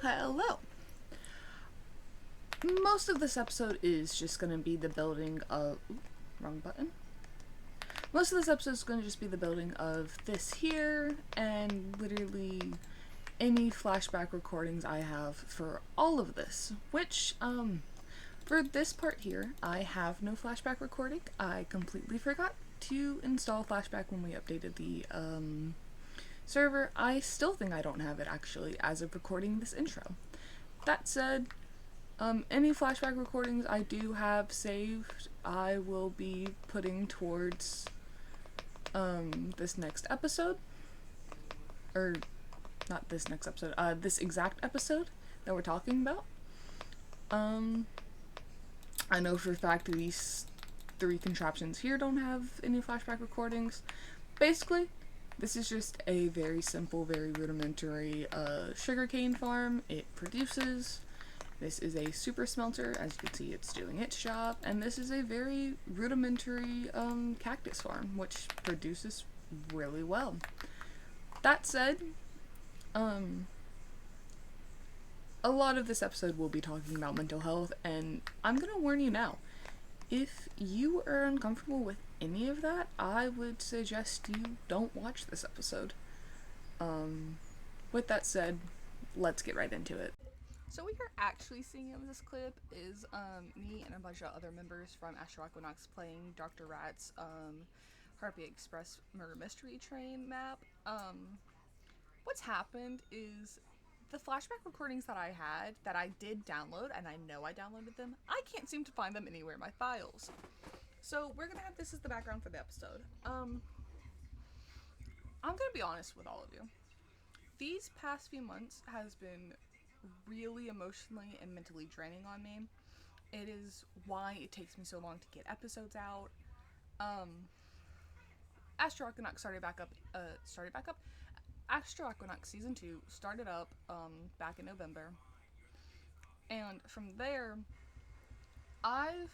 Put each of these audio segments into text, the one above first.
Hello. Most of this episode is just going to be the building of. Wrong button. Most of this episode is going to just be the building of this here and literally any flashback recordings I have for all of this. Which, for this part here, I have no flashback recording. I completely forgot to install flashback when we updated the, server. I still think I don't have it actually as of recording this intro. That said, any flashback recordings I do have saved, I will be putting towards this next episode. Or, not this next episode, this exact episode that we're talking about. I know for a fact these three contraptions here don't have any flashback recordings. Basically, this is just a very simple, very rudimentary sugarcane farm. It produces. This is a super smelter. As you can see, it's doing its job. And this is a very rudimentary cactus farm, which produces really well. That said, a lot of this episode will be talking about mental health, and I'm gonna warn you now. If you are uncomfortable with any of that, I would suggest you don't watch this episode. With that said, let's get right into it. So what you're actually seeing in this clip is me and a bunch of other members from Astral Equinox playing Dr. Rat's Harpy Express Murder Mystery Train map. What's happened is the flashback recordings that I had, that I did download, and I know I downloaded them, I can't seem to find them anywhere in my files. So we're gonna have this as the background for the episode. I'm gonna be honest with all of you. These past few months has been really emotionally and mentally draining on me. It is why it takes me so long to get episodes out. Astral Equinox started back up. Astral Equinox season 2 started up back in November, and from there, I've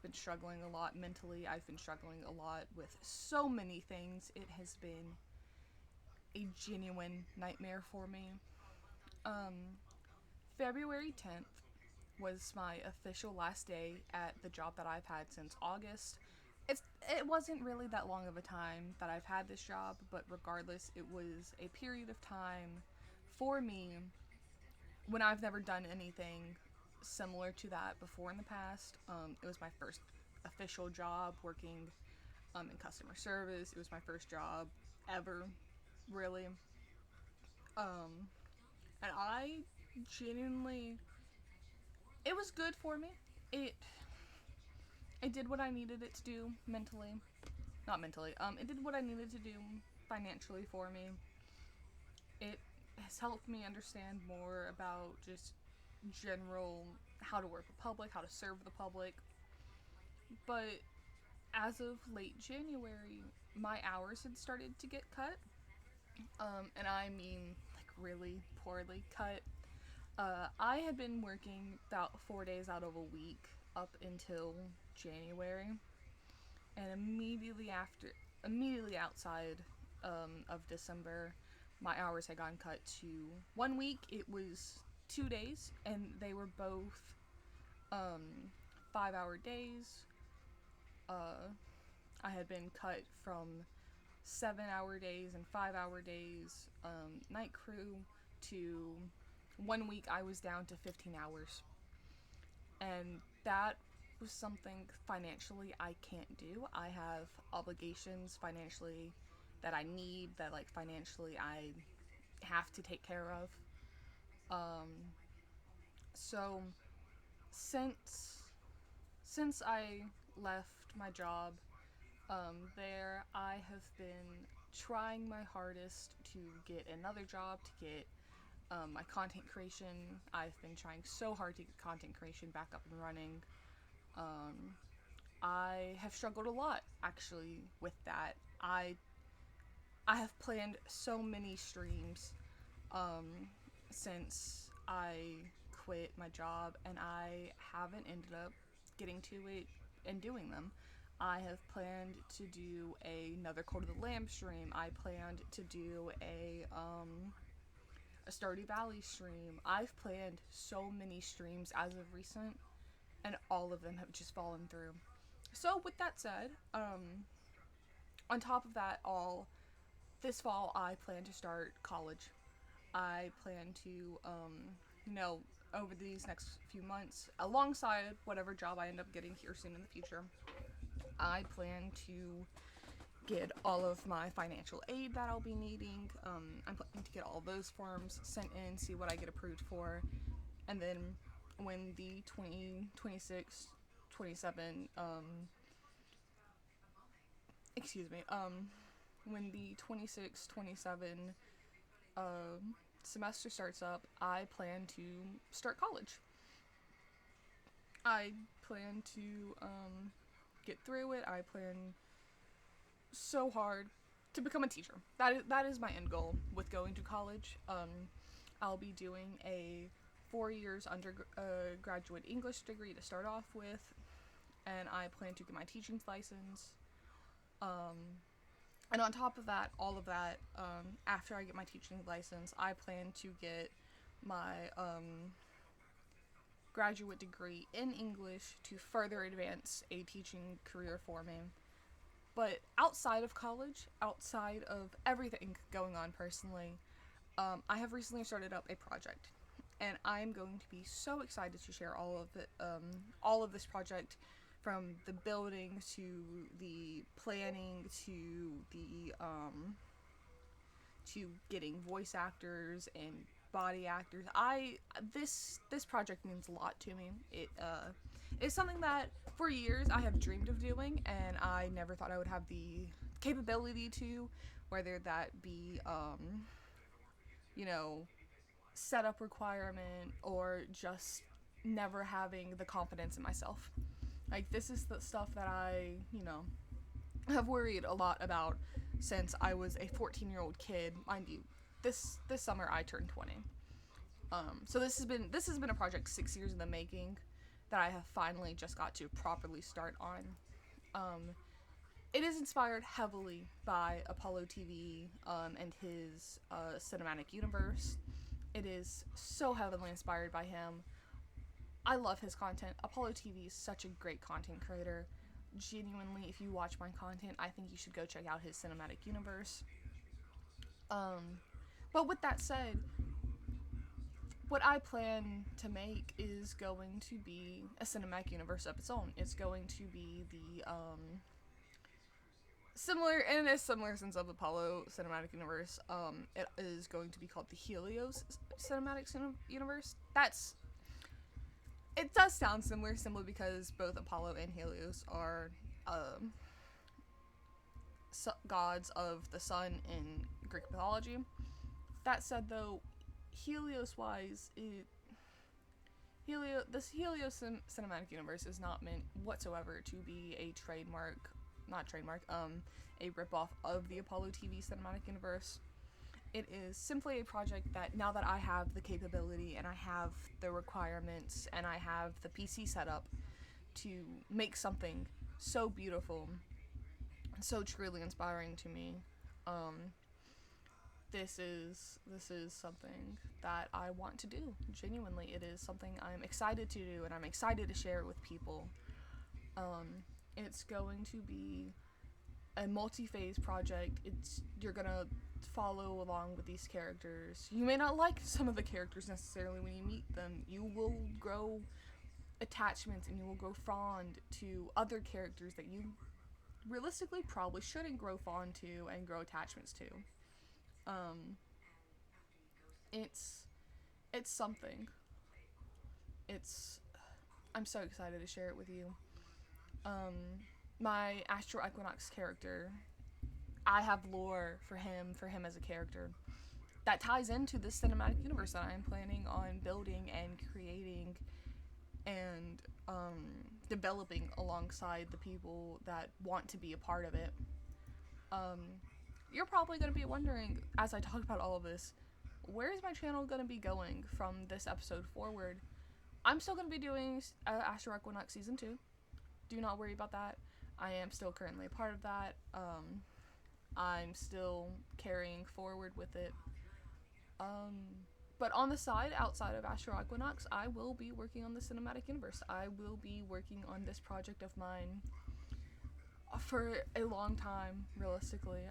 been struggling a lot mentally. I've been struggling a lot with so many things. It has been a genuine nightmare for me. February 10th was my official last day at the job that I've had since August. It wasn't really that long of a time that I've had this job, but regardless, it was a period of time for me when I've never done anything similar to that before in the past. It was my first official job working in customer service. It was my first job ever, really. And I genuinely, it was good for me. It did what I needed it to do mentally. Not mentally. It did what I needed to do financially for me. It has helped me understand more about just general how to work with public, how to serve the public. But as of late January, my hours had started to get cut. And I mean, like, really poorly cut. I had been working about 4 days out of a week up until January, and immediately outside of December, my hours had gotten cut to 1 week. It was 2 days, and they were both 5-hour days. I had been cut from 7-hour days and 5-hour days, night crew, to 1 week I was down to 15 hours. And that was something financially I can't do. I have obligations financially that I need, that, like, financially I have to take care of. So since I left my job there, I have been trying my hardest to get another job, to get my content creation. I've been trying so hard to get content creation back up and running. I have struggled a lot, actually, with that. I have planned so many streams since I quit my job, and I haven't ended up getting to it and doing them. I have planned to do another Code of the Lamb stream. I planned to do a Stardew Valley stream. I've planned so many streams as of recent, and all of them have just fallen through. So with that said, on top of that all, this fall I plan to start college. I plan to, over these next few months, alongside whatever job I end up getting here soon in the future, I plan to get all of my financial aid that I'll be needing. I'm planning to get all those forms sent in, see what I get approved for, and then when the 2026, 27, when the 26, 27 semester starts up, I plan to start college. I plan to get through it. I plan so hard to become a teacher. That is my end goal with going to college. I'll be doing a 4 years undergraduate English degree to start off with, and I plan to get my teaching license. And on top of that, all of that, after I get my teaching license, I plan to get my graduate degree in English to further advance a teaching career for me. But outside of college, outside of everything going on personally, I have recently started up a project, and I'm going to be so excited to share all of it, all of this project, from the building to the planning to the to getting voice actors and body actors. This project means a lot to me. It is something that for years I have dreamed of doing, and I never thought I would have the capability to, whether that be setup requirement or just never having the confidence in myself. Like, this is the stuff that I have worried a lot about since I was a 14-year-old kid. Mind you, this summer I turned 20. So this has been a project 6 years in the making that I have finally just got to properly start on. It is inspired heavily by Apollo TV and his cinematic universe. It is so heavily inspired by him. I love his content. Apollo TV is such a great content creator. Genuinely, if you watch my content, I think you should go check out his cinematic universe. But with that said, what I plan to make is going to be a cinematic universe of its own. It's going to be the similar in a similar sense of Apollo cinematic universe. It is going to be called the Helios cinematic universe. It does sound similar simply because both Apollo and Helios are gods of the sun in Greek mythology. That said, though, Helios-wise, this Helios cinematic universe is not meant whatsoever to be a a ripoff of the Apollo TV cinematic universe. It is simply a project that, now that I have the capability and I have the requirements and I have the PC set up to make something so beautiful, so truly inspiring to me, this is something that I want to do. Genuinely, it is something I'm excited to do, and I'm excited to share it with people. It's going to be a multi-phase project. You're gonna follow along with these characters. You may not like some of the characters necessarily when you meet them. You will grow attachments and you will grow fond to other characters that you realistically probably shouldn't grow fond to and grow attachments to. It's something. I'm so excited to share it with you. My Astral Equinox character, I have lore for him as a character that ties into this cinematic universe that I'm planning on building and creating and developing alongside the people that want to be a part of it. You're probably going to be wondering, as I talk about all of this, where is my channel going to be going from this episode forward? I'm still going to be doing Astral Equinox Season 2. Do not worry about that. I am still currently a part of that. I'm still carrying forward with it. But on the side, outside of Astral Equinox, I will be working on the cinematic universe. I will be working on this project of mine for a long time, realistically.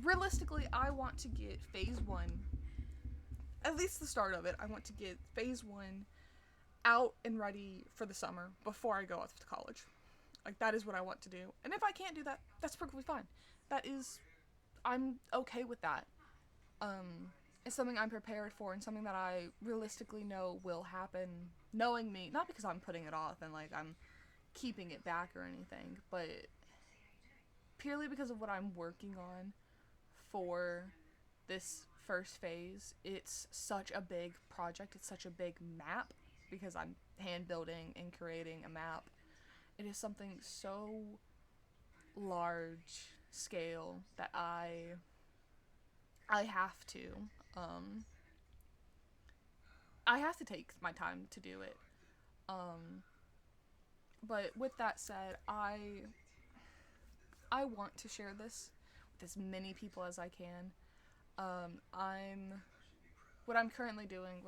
Realistically, I want to get phase 1, at least the start of it, I want to get phase 1 out and ready for the summer before I go off to college. Like, that is what I want to do. And if I can't do that, that's perfectly fine. I'm okay with that. It's something I'm prepared for and something that I realistically know will happen, knowing me, not because I'm putting it off and, like, I'm keeping it back or anything, but purely because of what I'm working on for this first phase. It's such a big project, it's such a big map, because I'm hand building and creating a map. It is something so large scale that I have to take my time to do it. But with that said, I want to share this with as many people as I can. What I'm currently doing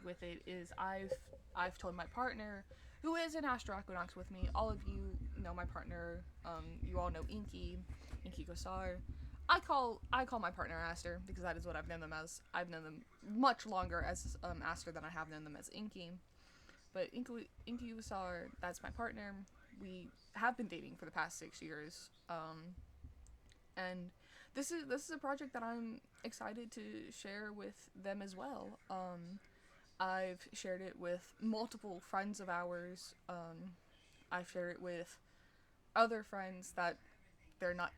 with it is I've told my partner, who is in Astral Equinox with me. All of you know my partner. You all know Inky Gosar. I call my partner Aster because that is what I've known them as. I've known them much longer as Aster than I have known them as Inky. But Inky Gosar, that's my partner. We have been dating for the past 6 years. And this is a project that I'm excited to share with them as well. I've shared it with multiple friends of ours. I've shared it with other friends that they're not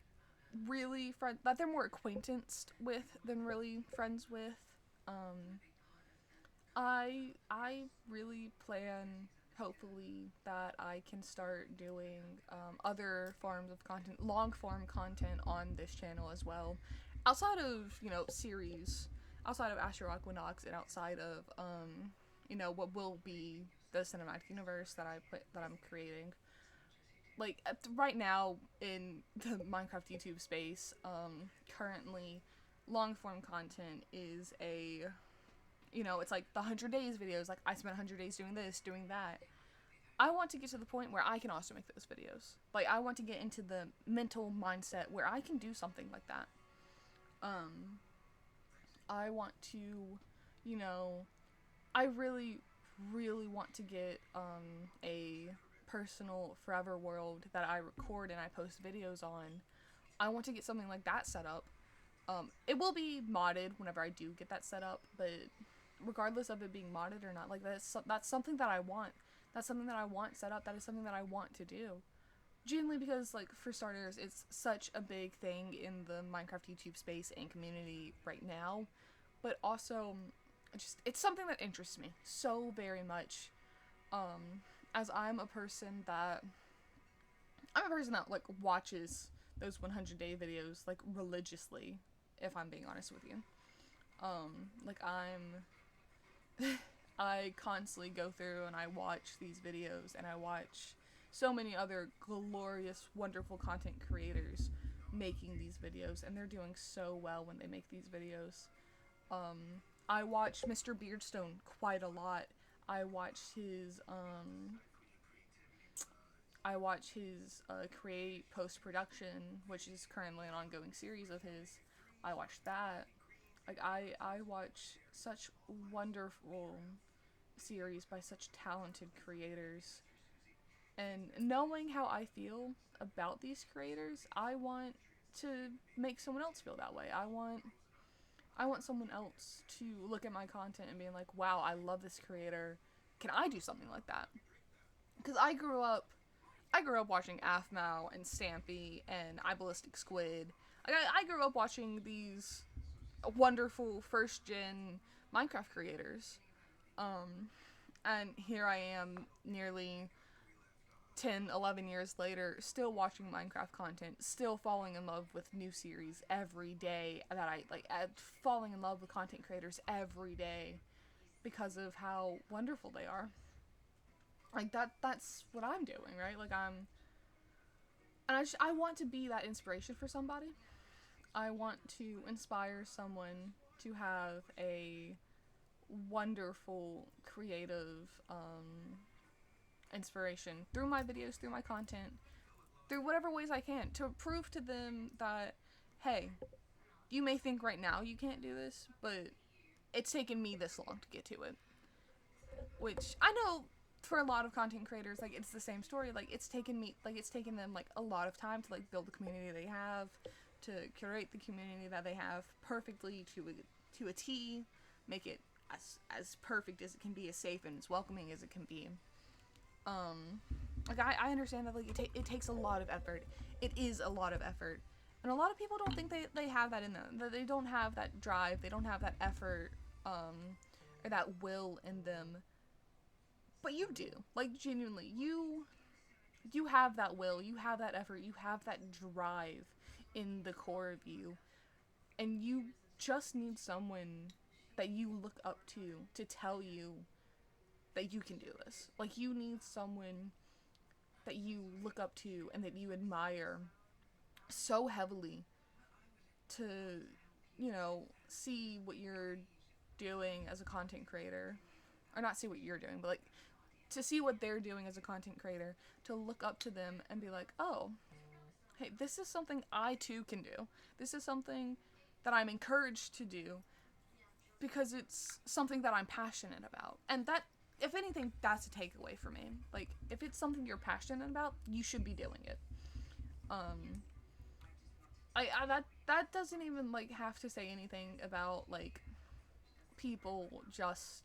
really friends, that they're more acquaintanced with than really friends with. I really plan, hopefully, that I can start doing other forms of content, long form content on this channel as well, outside of, series, outside of Astral Equinox, and outside of what will be the cinematic universe that I'm creating. Like, right now in the Minecraft YouTube space, currently long form content is it's like the 100 days videos, like I spent 100 days doing this, doing that. I want to get to the point where I can also make those videos. Like, I want to get into the mental mindset where I can do something like that. I want to, I really, really want to get a personal forever world that I record and I post videos on. I want to get something like that set up. It will be modded whenever I do get that set up, but regardless of it being modded or not, like, that's something that I want. That's something that I want set up. That is something that I want to do. Genuinely, because, like, for starters, it's such a big thing in the Minecraft YouTube space and community right now, but also, it's something that interests me so very much, as I'm a person that, like, watches those 100-day videos, like, religiously, if I'm being honest with you. Like, I constantly go through and I watch these videos, and I watch so many other glorious, wonderful content creators making these videos, and they're doing so well when they make these videos. I watch Mr. Beardstone quite a lot. I watch his create post-production, which is currently an ongoing series of his. I watch that. Like, I watch such wonderful series by such talented creators. And knowing how I feel about these creators, I want to make someone else feel that way. I want someone else to look at my content and be like, wow, I love this creator. Can I do something like that? Because I grew up watching Aphmau and Stampy and iBallistic Squid. I grew up watching these wonderful first-gen Minecraft creators. And here I am, nearly 10, 11 years later, still watching Minecraft content, still falling in love with new series every day, falling in love with content creators every day because of how wonderful they are. Like, that's what I'm doing, right? Like, I want to be that inspiration for somebody. I want to inspire someone to have a wonderful creative inspiration through my videos, through my content, through whatever ways I can, to prove to them that, hey, you may think right now you can't do this, but it's taken me this long to get to it. Which I know for a lot of content creators, like, it's the same story. Like, it's taken them like a lot of time to like build the community they have, to curate the community that they have perfectly to a T, make it as perfect as it can be, as safe and as welcoming as it can be. Like, I understand that, like, it takes a lot of effort. It is a lot of effort. And a lot of people don't think they have that in them. That they don't have that drive, they don't have that effort, or that will in them. But you do. Like, genuinely, you have that will, you have that effort, you have that drive in the core of you. And you just need someone that you look up to tell you that you can do this. Like, you need someone that you look up to and that you admire so heavily to, you know, see what you're doing as a content creator. Or not see what you're doing, but, like, to see what they're doing as a content creator, to look up to them and be like, oh, hey, this is something I too can do. This is something that I'm encouraged to do because it's something that I'm passionate about. And that, if anything, that's a takeaway for me. Like, if it's something you're passionate about, you should be doing it. That doesn't even, like, have to say anything about, like, people just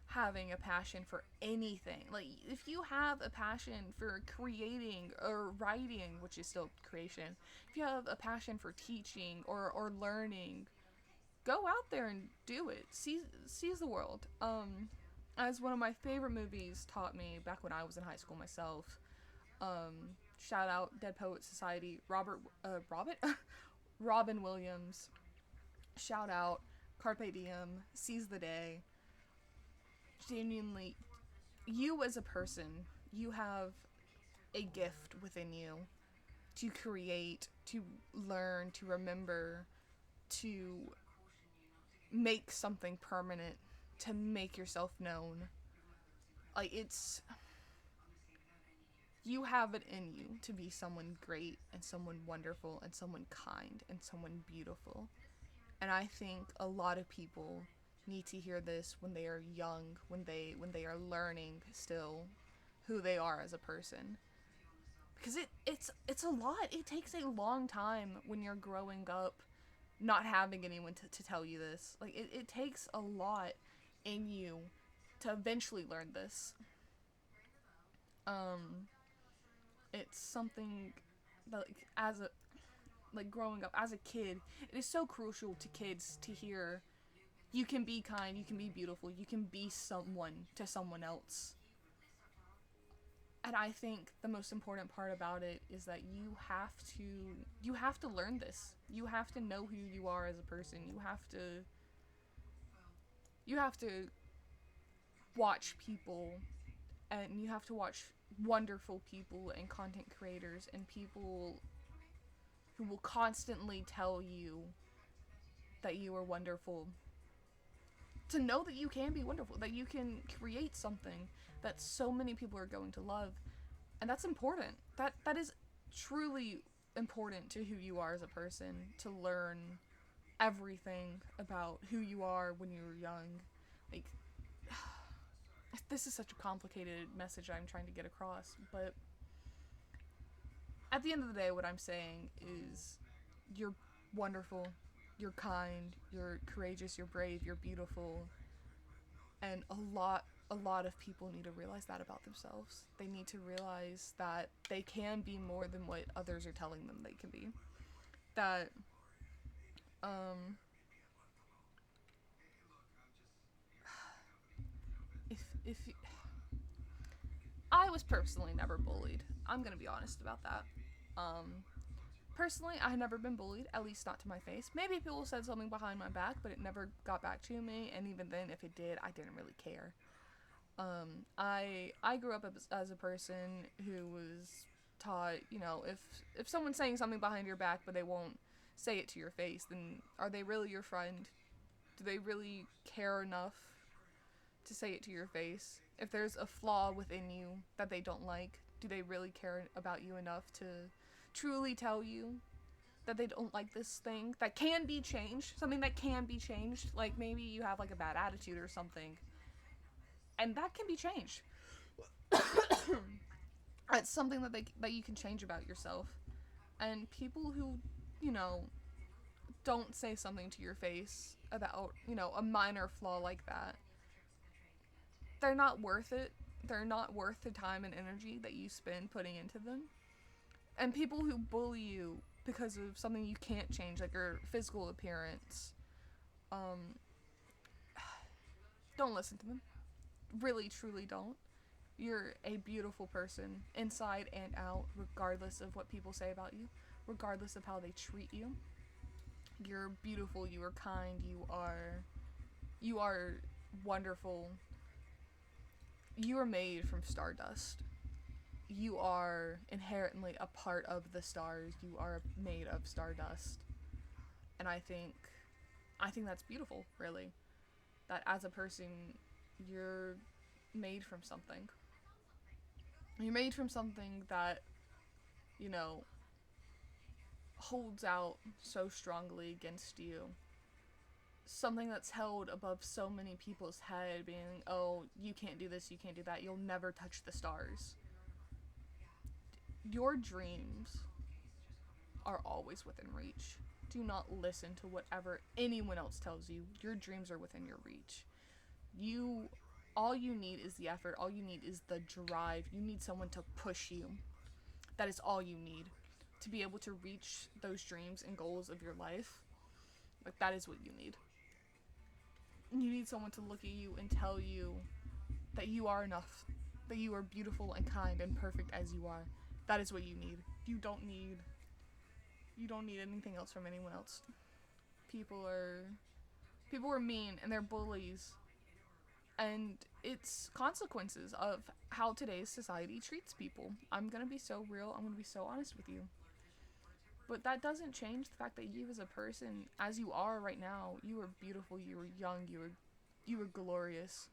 having a passion for anything. Like, if you have a passion for creating or writing, which is still creation, if you have a passion for teaching or learning, go out there and do it. Seize the world. As one of my favorite movies taught me back when I was in high school myself, shout out Dead Poets Society, Robin Williams, shout out Carpe Diem, Seize the Day. Genuinely, you as a person, you have a gift within you to create, to learn, to remember, to make something permanent, to make yourself known. Like, you have it in you to be someone great and someone wonderful and someone kind and someone beautiful. And I think a lot of people need to hear this when they are young, when they are learning still who they are as a person. Because it's a lot. It takes a long time when you're growing up not having anyone to tell you this. Like, it takes a lot in you to eventually learn this. It's something that, like, growing up as a kid, it is so crucial to kids to hear you can be kind, you can be beautiful, you can be someone to someone else. And I think the most important part about it is that you have to learn this. You have to know who you are as a person. You have to watch people, and you have to watch wonderful people and content creators and people who will constantly tell you that you are wonderful, to know that you can be wonderful, that you can create something that so many people are going to love. And that's important. That is truly important to who you are as a person, to learn everything about who you are when you were young. Like, this is such a complicated message I'm trying to get across, but at the end of the day, what I'm saying is you're wonderful, you're kind, you're courageous, you're brave, you're beautiful, and a lot of people need to realize that about themselves. They need to realize that they can be more than what others are telling them they can be. That, if I was personally never bullied. I'm gonna be honest about that. Personally, I had never been bullied, at least not to my face. Maybe people said something behind my back, but it never got back to me, and even then, if it did, I didn't really care. I grew up as a person who was taught, you know, if someone's saying something behind your back, but they won't say it to your face, then are they really your friend? Do they really care enough to say it to your face. If there's a flaw within you that they don't like, do they really care about you enough to truly tell you that they don't like this thing that can be changed? Something that can be changed. Like maybe you have like a bad attitude or something, and that can be changed. It's something that you can change about yourself. And people who, you know, don't say something to your face about, you know, a minor flaw like that, they're not worth it. They're not worth the time and energy that you spend putting into them. And people who bully you because of something you can't change, like your physical appearance, don't listen to them. Really, truly don't. You're a beautiful person, inside and out, regardless of what people say about you, regardless of how they treat you. You're beautiful, you are kind, you are wonderful. You are made from stardust. You are inherently a part of the stars. You are made of stardust. And I think that's beautiful, really. That as a person, you're made from something. You're made from something that, you know, holds out so strongly against you. Something that's held above so many people's head, being, oh, you can't do this, you can't do that, you'll never touch the stars. Your dreams are always within reach. Do not listen to whatever anyone else tells you. Your dreams are within your reach. All you need is the effort, all you need is the drive. You need someone to push you. That is all you need to be able to reach those dreams and goals of your life. Like, that is what you need. You need someone to look at you and tell you that you are enough, that you are beautiful and kind and perfect as you are. That is what you need. You don't need anything else from anyone else. People are mean and they're bullies. And it's consequences of how today's society treats people. I'm gonna be so real, I'm gonna be so honest with you. But that doesn't change the fact that you as a person, as you are right now, you are beautiful, you are young, you are glorious.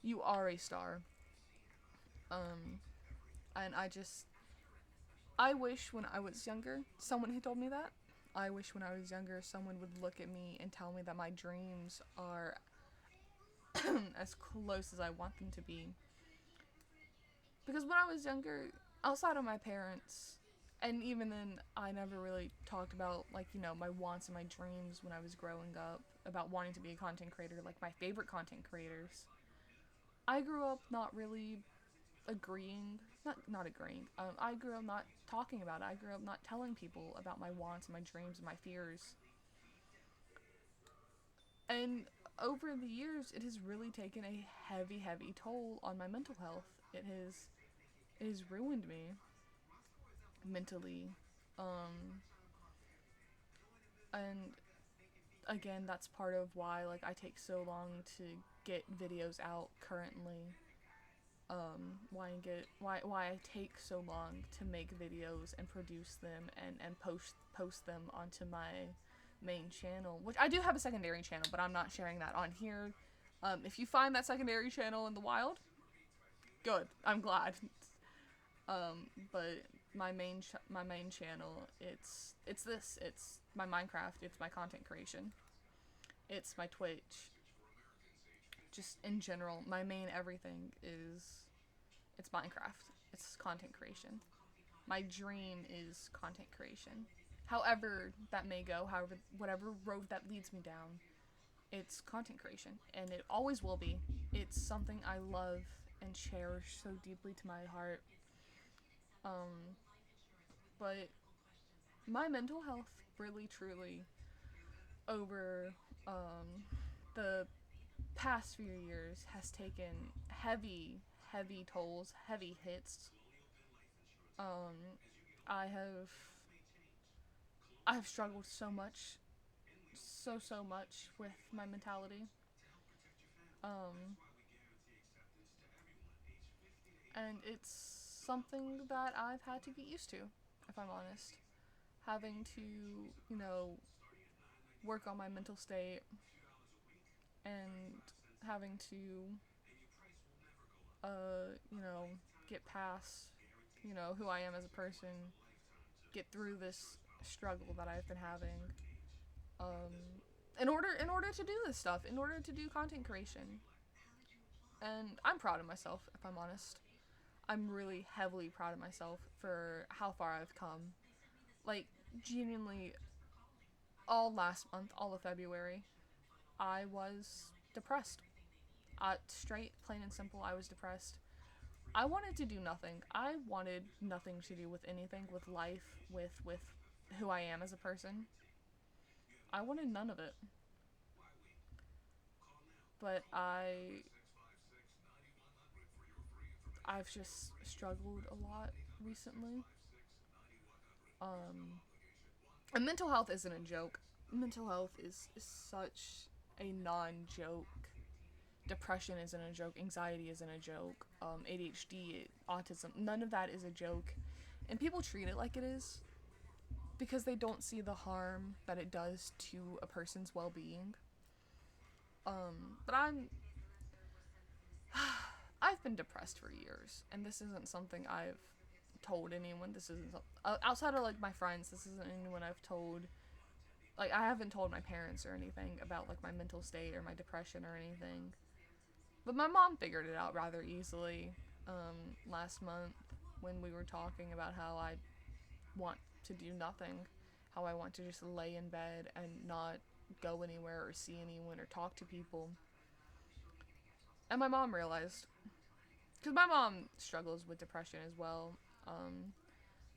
You are a star. And I wish when I was younger, someone had told me that. I wish when I was younger, someone would look at me and tell me that my dreams are as close as I want them to be. Because when I was younger, outside of my parents, and even then, I never really talked about, like, you know, my wants and my dreams when I was growing up, about wanting to be a content creator, like my favorite content creators. I grew up not really agreeing, not agreeing, I grew up not talking about it. I grew up not telling people about my wants and my dreams and my fears. And over the years, it has really taken a heavy, heavy toll on my mental health. It has ruined me mentally. And again, that's part of why, like, I take so long to get videos out currently. Why I take so long to make videos and produce them and post them onto my main channel, which I do have a secondary channel, but I'm not sharing that on here. If you find that secondary channel in the wild, good. I'm glad. But my main channel, it's my Minecraft, it's my content creation, it's my Twitch. Just in general, my main everything is, it's Minecraft. It's content creation. My dream is content creation. However that may go, whatever road that leads me down, it's content creation, and it always will be. It's something I love and cherish so deeply to my heart. But my mental health really, truly, over the past few years has taken heavy, heavy tolls, heavy hits. I have struggled so much, so much with my mentality. And it's something that I've had to get used to, if I'm honest. Having to, work on my mental state and having to, you know, get past, you know, who I am as a person, get through this struggle that I've been having, in order to do this stuff, in order to do content creation. And I'm proud of myself, if I'm honest. I'm really heavily proud of myself for how far I've come. Like, genuinely, all last month, all of February, I was depressed. Straight, plain and simple, I was depressed. I wanted to do nothing. I wanted nothing to do with anything, with life, with who I am as a person. I wanted none of it. But I've just struggled a lot recently. And mental health isn't a joke. Mental health is such a non-joke. Depression isn't a joke. Anxiety isn't a joke. ADHD, autism, none of that is a joke. And people treat it like it is because they don't see the harm that it does to a person's well-being. But I've been depressed for years, and this isn't something I've told anyone. This isn't outside of like my friends. This isn't anyone I've told. Like, I haven't told my parents or anything about like my mental state or my depression or anything. But my mom figured it out rather easily last month when we were talking about how I want to do nothing, how I want to just lay in bed and not go anywhere or see anyone or talk to people. And my mom realized, because my mom struggles with depression as well,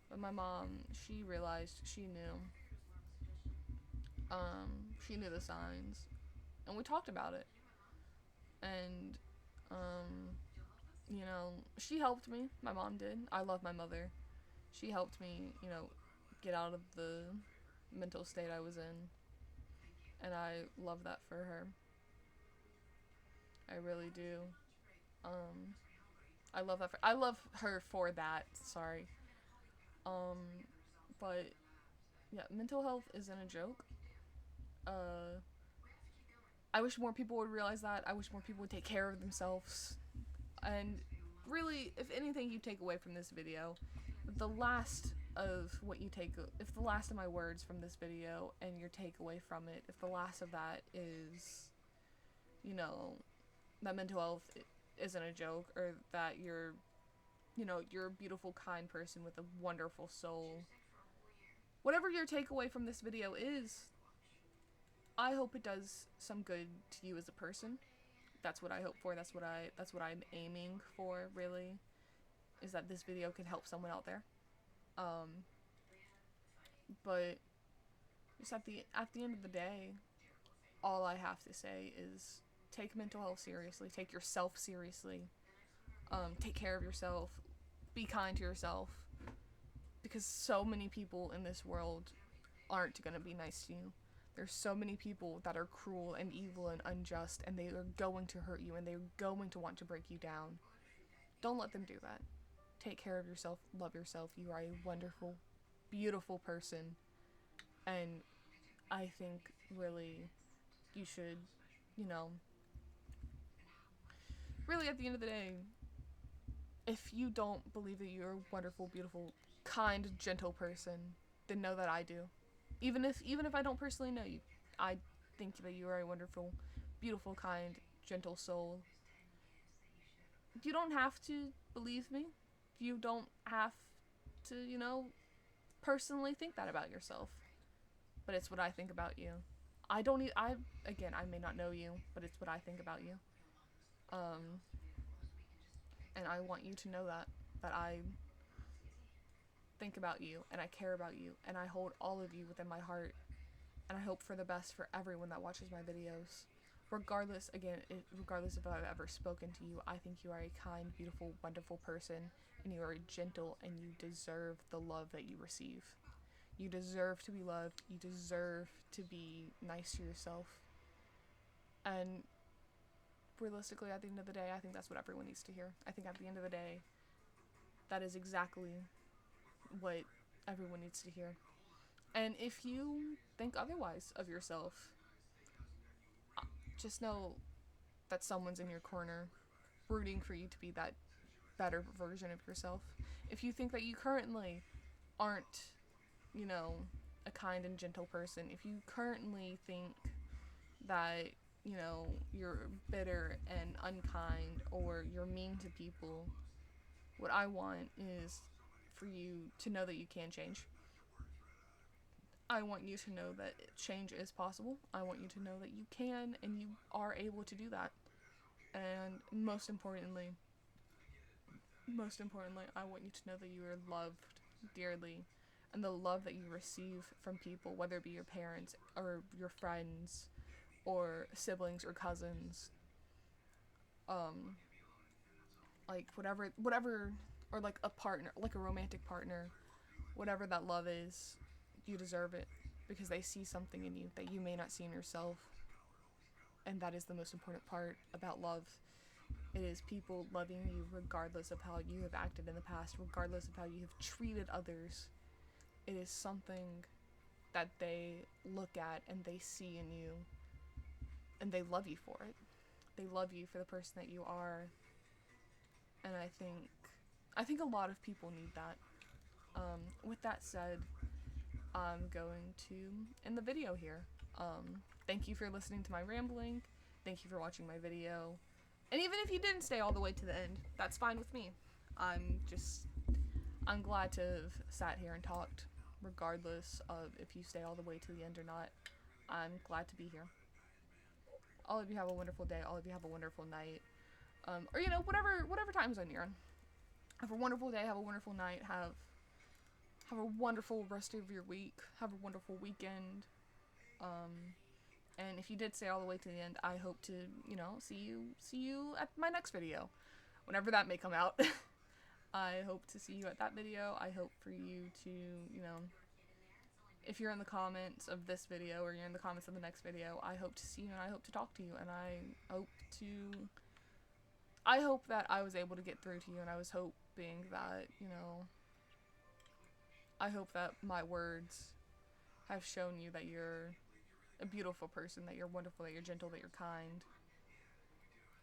but my mom, she realized, she knew the signs, and we talked about it, and, you know, she helped me, my mom did. I love my mother. She helped me, you know, get out of the mental state I was in, and I love that for her. I really do. I love that I love her for that, sorry. But, yeah, mental health isn't a joke. I wish more people would realize that. I wish more people would take care of themselves. And really, if anything you take away from this video, the last of what you take, if the last of my words from this video and your takeaway from it, if the last of that is, you know, that mental health isn't a joke, or that you're, you know, you're a beautiful, kind person with a wonderful soul. Whatever your takeaway from this video is, I hope it does some good to you as a person. That's what I hope for. That's what I'm aiming for, really, is that this video can help someone out there. But just at the end of the day, all I have to say is take mental health seriously. Take yourself seriously. Take care of yourself. Be kind to yourself. Because so many people in this world aren't going to be nice to you. There's so many people that are cruel and evil and unjust, and they are going to hurt you, and they're going to want to break you down. Don't let them do that. Take care of yourself. Love yourself. You are a wonderful, beautiful person. And I think, really, you should, you know, really, at the end of the day, if you don't believe that you're a wonderful, beautiful, kind, gentle person, then know that I do. Even if I don't personally know you, I think that you are a wonderful, beautiful, kind, gentle soul. You don't have to believe me. You don't have to, you know, personally think that about yourself. But it's what I think about you. I may not know you, but it's what I think about you. And I want you to know that I think about you, and I care about you, and I hold all of you within my heart, and I hope for the best for everyone that watches my videos. Regardless if I've ever spoken to you, I think you are a kind, beautiful, wonderful person, and you are gentle, and you deserve the love that you receive. You deserve to be loved. You deserve to be nice to yourself. And realistically, at the end of the day, I think that's what everyone needs to hear. I think at the end of the day, that is exactly what everyone needs to hear. And if you think otherwise of yourself, just know that someone's in your corner rooting for you to be that better version of yourself. If you think that you currently aren't, you know, a kind and gentle person, if you currently think that, you know, you're bitter and unkind or you're mean to people, what I want is for you to know that you can change. I want you to know that change is possible. I want you to know that you can and you are able to do that. And most importantly, I want you to know that you are loved dearly, and the love that you receive from people, whether it be your parents or your friends or siblings or cousins, like whatever, or like a partner, like a romantic partner, whatever that love is, you deserve it because they see something in you that you may not see in yourself. And that is the most important part about love. It is people loving you regardless of how you have acted in the past, regardless of how you have treated others. It is something that they look at and they see in you, and they love you for it. They love you for the person that you are. And I think a lot of people need that. With that said, I'm going to end the video here. Thank you for listening to my rambling. Thank you for watching my video. And even if you didn't stay all the way to the end, that's fine with me. I'm glad to have sat here and talked, regardless of if you stay all the way to the end or not. I'm glad to be here. All of you have a wonderful day. All of you have a wonderful night. Or, you know, whatever time zone you're in. Have a wonderful day. Have a wonderful night. Have a wonderful rest of your week. Have a wonderful weekend. And if you did stay all the way to the end, I hope to, you know, see you at my next video, whenever that may come out. I hope to see you at that video. I hope for you to, you know, if you're in the comments of this video or you're in the comments of the next video, I hope to see you and I hope to talk to you, and I hope that I was able to get through to you, and I was hoping that, you know, I hope that my words have shown you that you're a beautiful person, that you're wonderful, that you're gentle, that you're kind.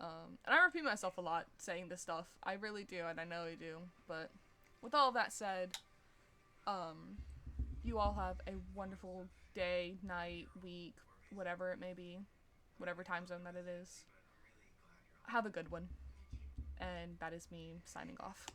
And I repeat myself a lot saying this stuff. I really do, and I know I do. But with all of that said, you all have a wonderful day, night, week, whatever it may be, whatever time zone that it is. Have a good one. And that is me signing off.